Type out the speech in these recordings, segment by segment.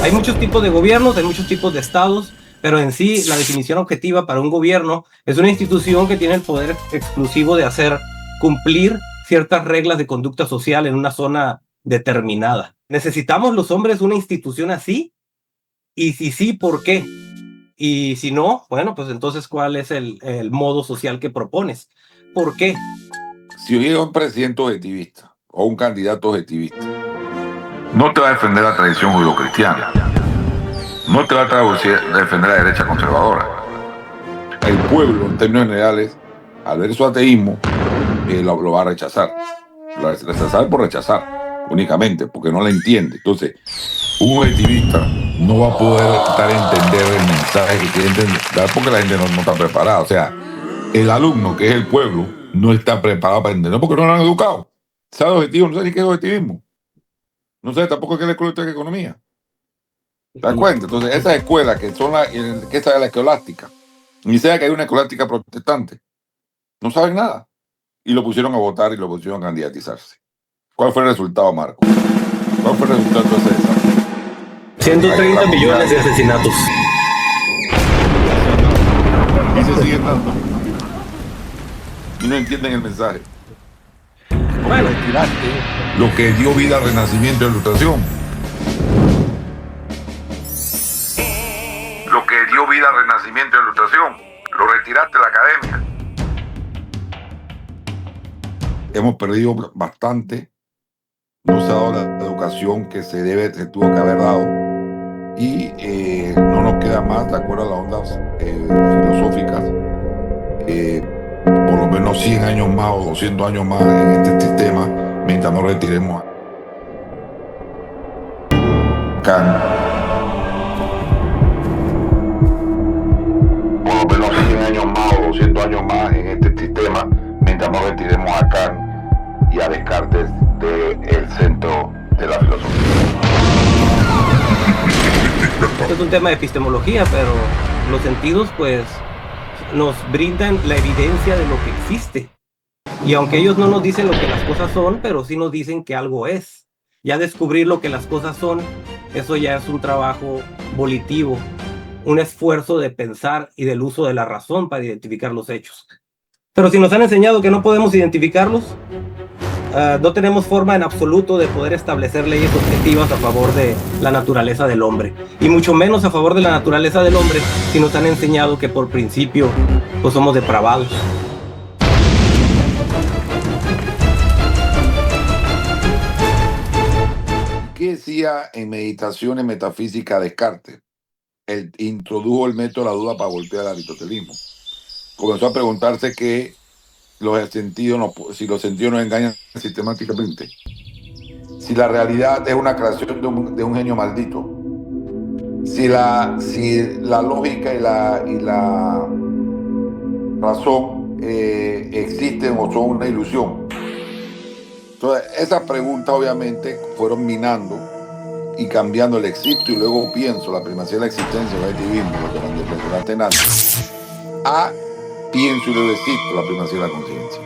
Hay muchos tipos de gobiernos, hay muchos tipos de estados, pero en sí la definición objetiva para un gobierno es una institución que tiene el poder exclusivo de hacer cumplir ciertas reglas de conducta social en una zona determinada. ¿Necesitamos los hombres una institución así? Y si sí, ¿por qué? Y si no, bueno, pues entonces, ¿cuál es el modo social que propones? ¿Por qué? Si yo llego a un presidente objetivista o un candidato objetivista, no te va a defender la tradición judeocristiana, no te va a defender la derecha conservadora. El pueblo, en términos generales, al ver su ateísmo, lo va a rechazar. Lo va a rechazar por rechazar, únicamente, porque no la entiende. Entonces, un objetivista no va a poder dar a entender el mensaje que quiere entender, porque la gente no está preparada. O sea, el alumno, que es el pueblo, no está preparado para entender, porque no lo han educado. ¿Sabe objetivo? No sabe ni qué es objetivismo. No sabe tampoco qué es la escuela de economía. ¿Te das cuenta? Entonces, esas escuelas que son que esa es la escolástica, ni sea que hay una escolástica protestante, no saben nada. Y lo pusieron a votar y lo pusieron a candidatizarse. ¿Cuál fue el resultado, Marco? ¿Cuál fue el resultado de ese desastre? 130 millones de asesinatos. Y se siguen dando. Y no entienden el mensaje. Bueno, lo que dio vida al Renacimiento y a la Ilustración. Lo que dio vida al Renacimiento y a la Ilustración. Lo retiraste de la academia. Hemos perdido bastante. No se ha dado la educación que se tuvo que haber dado. Y no nos queda más, de acuerdo a las ondas filosóficas, por lo menos 100 años más o 200 años más en este sistema, mientras no retiremos a Kant. Por lo menos 100 años más o 200 años más en este sistema, mientras no retiremos a Kant y a Descartes del centro de la filosofía. Esto es un tema de epistemología, pero los sentidos pues nos brindan la evidencia de lo que existe. Y aunque ellos no nos dicen lo que las cosas son, pero sí nos dicen que algo es. Ya descubrir lo que las cosas son, eso ya es un trabajo volitivo, un esfuerzo de pensar y del uso de la razón para identificar los hechos. Pero si nos han enseñado que no podemos identificarlos, no tenemos forma en absoluto de poder establecer leyes objetivas a favor de la naturaleza del hombre, y mucho menos a favor de la naturaleza del hombre si nos han enseñado que por principio pues somos depravados. ¿Qué decía en Meditaciones Metafísicas Descartes? Él introdujo el método de la duda para golpear al aristotelismo. Comenzó a preguntarse que si los sentidos nos engañan sistemáticamente, si la realidad es una creación de un genio maldito, si la lógica y la razón existen o son una ilusión. Entonces, esas preguntas obviamente fueron minando y cambiando el existo y luego pienso, la primacía de la existencia, el relativismo, lo que mencionaste antes, a pienso y luego existo, la primacía de la conciencia.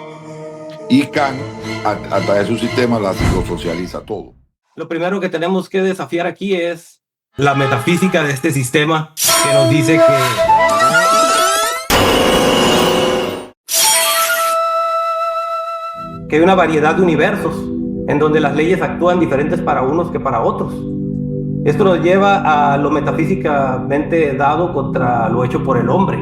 Y Kant, a través de su sistema, lo socializa todo. Lo primero que tenemos que desafiar aquí es la metafísica de este sistema, que nos dice que hay una variedad de universos en donde las leyes actúan diferentes para unos que para otros. Esto nos lleva a lo metafísicamente dado contra lo hecho por el hombre,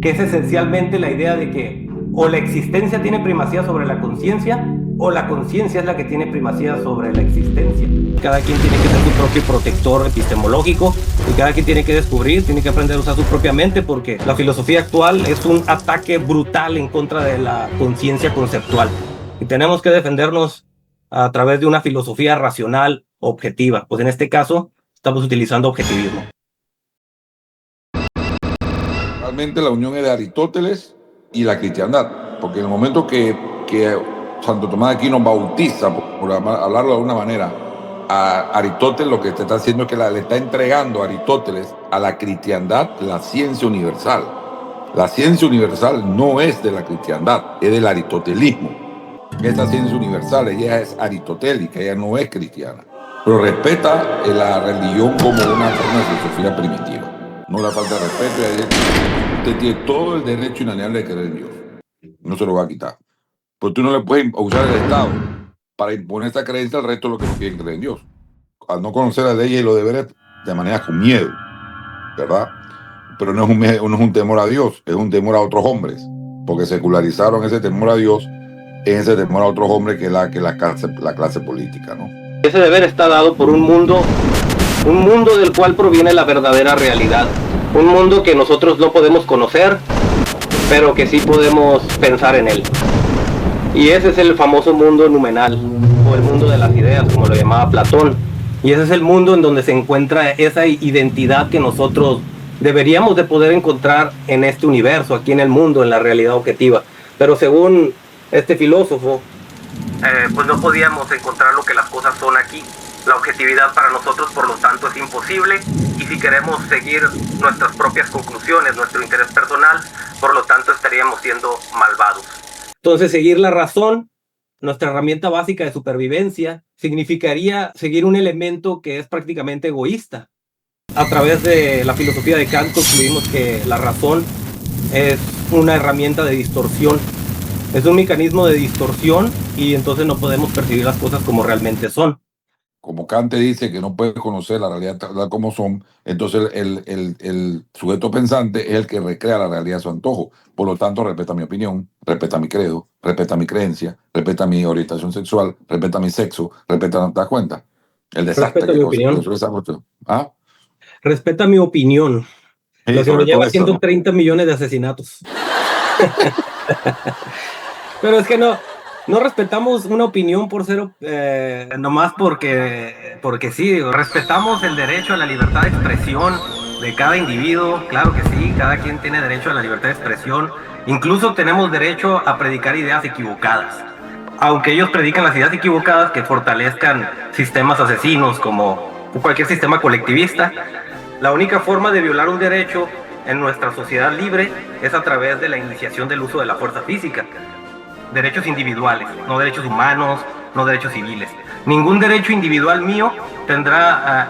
que es esencialmente la idea de que o la existencia tiene primacía sobre la conciencia, o la conciencia es la que tiene primacía sobre la existencia. Cada quien tiene que ser su propio protector epistemológico, y cada quien tiene que descubrir, tiene que aprender a usar su propia mente, porque la filosofía actual es un ataque brutal en contra de la conciencia conceptual. Y tenemos que defendernos a través de una filosofía racional, objetiva. Pues en este caso, estamos utilizando objetivismo. Realmente la unión es de Aristóteles y la cristiandad, porque en el momento que Santo Tomás de Aquino bautiza, por hablarlo de alguna manera, a Aristóteles, lo que te está haciendo es que le está entregando a Aristóteles a la cristiandad la ciencia universal. La ciencia universal no es de la cristiandad, es del aristotelismo. Esta ciencia universal, ella es aristotélica, ella no es cristiana. pero respeta la religión como una forma de filosofía primitiva. No le falta respeto y usted tiene todo el derecho inalienable de creer en Dios. No se lo va a quitar. Pero tú no le puedes usar el Estado para imponer esta creencia al resto de los que no quieren creer en Dios. Al no conocer las leyes y los deberes, de manera con miedo, ¿verdad? Pero no es un temor a Dios, es un temor a otros hombres, porque secularizaron ese temor a Dios en ese temor a otros hombres que es la clase política, ¿no? Ese deber está dado por un mundo del cual proviene la verdadera realidad, un mundo que nosotros no podemos conocer, pero que sí podemos pensar en él. Y ese es el famoso mundo numenal, o el mundo de las ideas, como lo llamaba Platón. Y ese es el mundo en donde se encuentra esa identidad que nosotros deberíamos de poder encontrar en este universo, aquí en el mundo, en la realidad objetiva. Pero según este filósofo, pues no podíamos encontrar lo que las cosas son aquí. La objetividad para nosotros, por lo tanto, es imposible, y si queremos seguir nuestras propias conclusiones, nuestro interés personal, por lo tanto estaríamos siendo malvados. Entonces, seguir la razón, nuestra herramienta básica de supervivencia, significaría seguir un elemento que es prácticamente egoísta. A través de la filosofía de Kant concluimos que la razón es una herramienta de distorsión. Es un mecanismo de distorsión y entonces no podemos percibir las cosas como realmente son. Como Kant dice que no puedes conocer la realidad tal como son, entonces el sujeto pensante es el que recrea la realidad a su antojo. Por lo tanto, respeta mi opinión, respeta mi credo, respeta mi creencia, respeta mi orientación sexual, respeta mi sexo, respeta, ¿no te das cuenta? El desastre Respeta mi opinión. ¿Ah? Respeta mi opinión. Sí, Lo que nos lleva a eso, 130 millones de asesinatos. Pero es que no respetamos una opinión por ser, nomás porque sí, respetamos el derecho a la libertad de expresión de cada individuo, claro que sí, cada quien tiene derecho a la libertad de expresión, incluso tenemos derecho a predicar ideas equivocadas, aunque ellos predican las ideas equivocadas que fortalezcan sistemas asesinos como cualquier sistema colectivista. La única forma de violar un derecho en nuestra sociedad libre es a través de la iniciación del uso de la fuerza física. Derechos individuales, no derechos humanos, no derechos civiles. Ningún derecho individual mío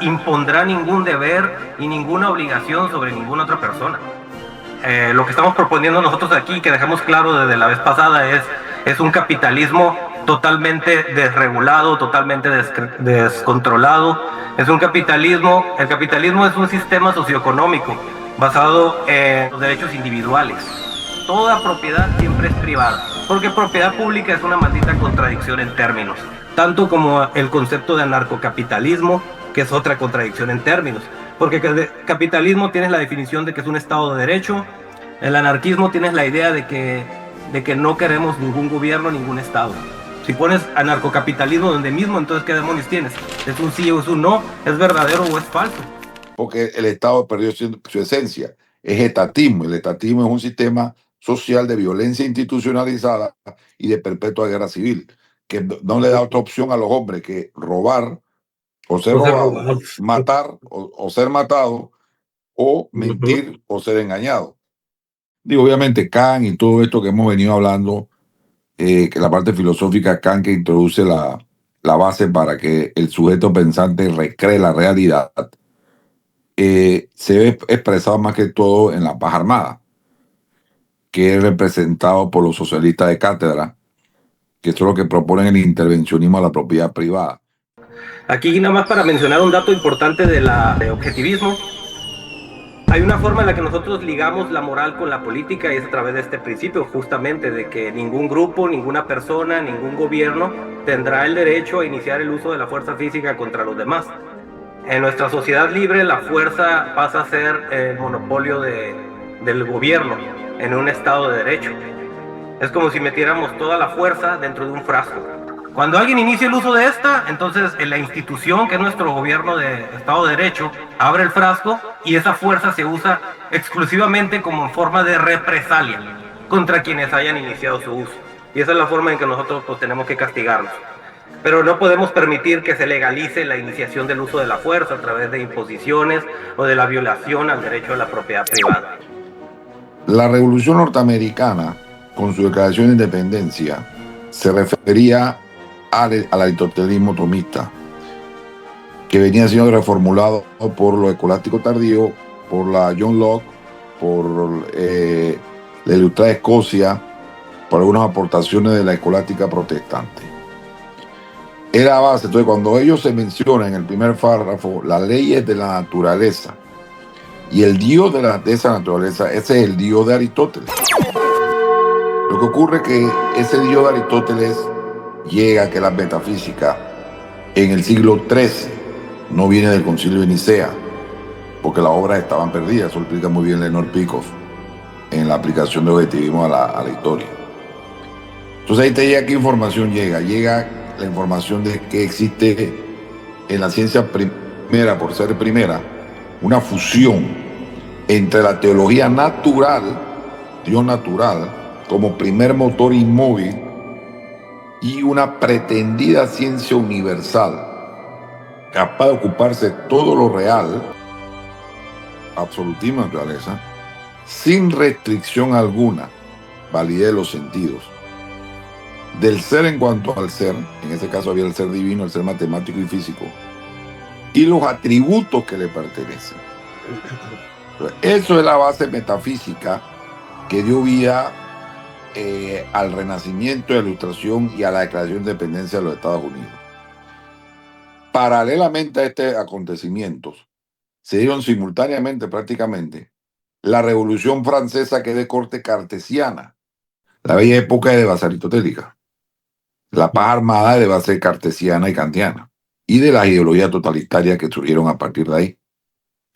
impondrá ningún deber y ninguna obligación sobre ninguna otra persona. Lo que estamos proponiendo nosotros aquí, que dejamos claro desde la vez pasada, es un capitalismo totalmente desregulado, totalmente descontrolado. Es un capitalismo, el capitalismo es un sistema socioeconómico basado en los derechos individuales. Toda propiedad siempre es privada, porque propiedad pública es una maldita contradicción en términos, tanto como el concepto de anarcocapitalismo, que es otra contradicción en términos, porque el capitalismo tienes la definición de que es un estado de derecho, el anarquismo tienes la idea de que no queremos ningún gobierno, ningún estado. Si pones anarcocapitalismo donde mismo, entonces ¿qué demonios tienes? ¿Es un sí o es un no? ¿Es verdadero o es falso? Porque el Estado perdió su esencia, es estatismo. El estatismo es un sistema social de violencia institucionalizada y de perpetua guerra civil, que no le da otra opción a los hombres que robar o ser robado, matar o ser matado, o mentir o ser engañado. Digo, obviamente Kant y todo esto que hemos venido hablando, que la parte filosófica Kant, que introduce la base para que el sujeto pensante recree la realidad, se ve expresado más que todo en la paz armada, que es representado por los socialistas de cátedra, que son los que proponen el intervencionismo a la propiedad privada. Aquí nada más para mencionar un dato importante de objetivismo. Hay una forma en la que nosotros ligamos la moral con la política y es a través de este principio, justamente, de que ningún grupo, ninguna persona, ningún gobierno tendrá el derecho a iniciar el uso de la fuerza física contra los demás. En nuestra sociedad libre, la fuerza pasa a ser el monopolio del gobierno en un estado de derecho. Es como si metiéramos toda la fuerza dentro de un frasco. Cuando alguien inicia el uso de esta, entonces la institución, que es nuestro gobierno de Estado de Derecho, abre el frasco y esa fuerza se usa exclusivamente como forma de represalia contra quienes hayan iniciado su uso. Y esa es la forma en que nosotros pues, tenemos que castigarlos. Pero no podemos permitir que se legalice la iniciación del uso de la fuerza a través de imposiciones o de la violación al derecho a la propiedad privada. La Revolución Norteamericana, con su declaración de independencia, se refería al aristotelismo tomista. que venía siendo reformulado por lo escolástico tardío, por la John Locke, por la Ilustrada Escocia, por algunas aportaciones de la escolástica protestante. Era base, entonces cuando ellos se mencionan en el primer párrafo las leyes de la naturaleza y el Dios de esa naturaleza, ese es el Dios de Aristóteles. Lo que ocurre es que ese Dios de Aristóteles llega, que la metafísica, en el siglo XIII, no viene del Concilio de Nicea, porque las obras estaban perdidas. Eso lo explica muy bien Leonard Peikoff en la aplicación de objetivismo a la historia. Entonces ahí te llega, ¿qué información llega? Llega la información de que existe en la ciencia primera, por ser primera, una fusión entre la teología natural, Dios natural, como primer motor inmóvil, y una pretendida ciencia universal, capaz de ocuparse de todo lo real, absolutismo de naturaleza, sin restricción alguna, validez de los sentidos, del ser en cuanto al ser, en este caso había el ser divino, el ser matemático y físico, y los atributos que le pertenecen. Eso es la base metafísica que dio vida al renacimiento, a la Ilustración y a la Declaración de Independencia de los Estados Unidos. Paralelamente a estos acontecimientos, se dieron simultáneamente prácticamente la Revolución Francesa, que es de corte cartesiana, la bella época de base aristotélica, la paz armada de base cartesiana y kantiana, y de las ideologías totalitarias que surgieron a partir de ahí,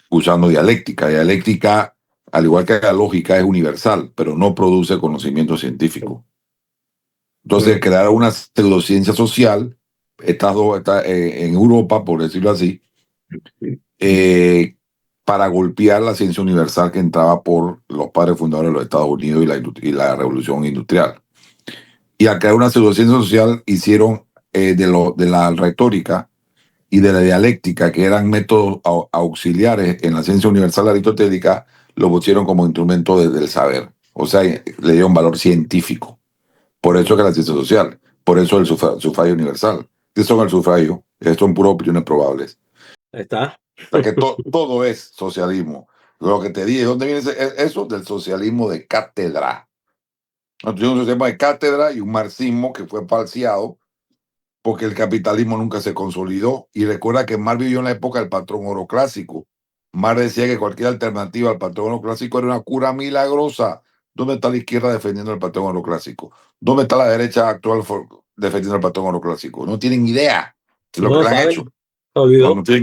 usando dialéctica. Dialéctica, al igual que la lógica, es universal, pero no produce conocimiento científico. Entonces, crear una pseudociencia social, está en Europa, por decirlo así, para golpear la ciencia universal que entraba por los padres fundadores de los Estados Unidos y la revolución industrial. Y al crear una pseudociencia social, hicieron de la retórica y de la dialéctica, que eran métodos auxiliares en la ciencia universal aristotélica, lo pusieron como instrumento del saber. O sea, le dieron valor científico. Por eso que la ciencia social, por eso el sufragio universal. ¿Qué son el sufragio? Esto son puras opiniones probables. Ahí está. O sea que todo es socialismo. Lo que te dije, ¿dónde viene eso? Del socialismo de cátedra. Nosotros tuvimos un sistema de cátedra y un marxismo que fue falseado porque el capitalismo nunca se consolidó. Y recuerda que Marx vivió en la época del patrón oro clásico. Marx decía que cualquier alternativa al patrón oro clásico era una cura milagrosa. ¿Dónde está la izquierda defendiendo el patrón oro clásico? ¿Dónde está la derecha actual defendiendo el patrón oro clásico? No tienen idea de lo que le han hecho. Olvidó. No tienen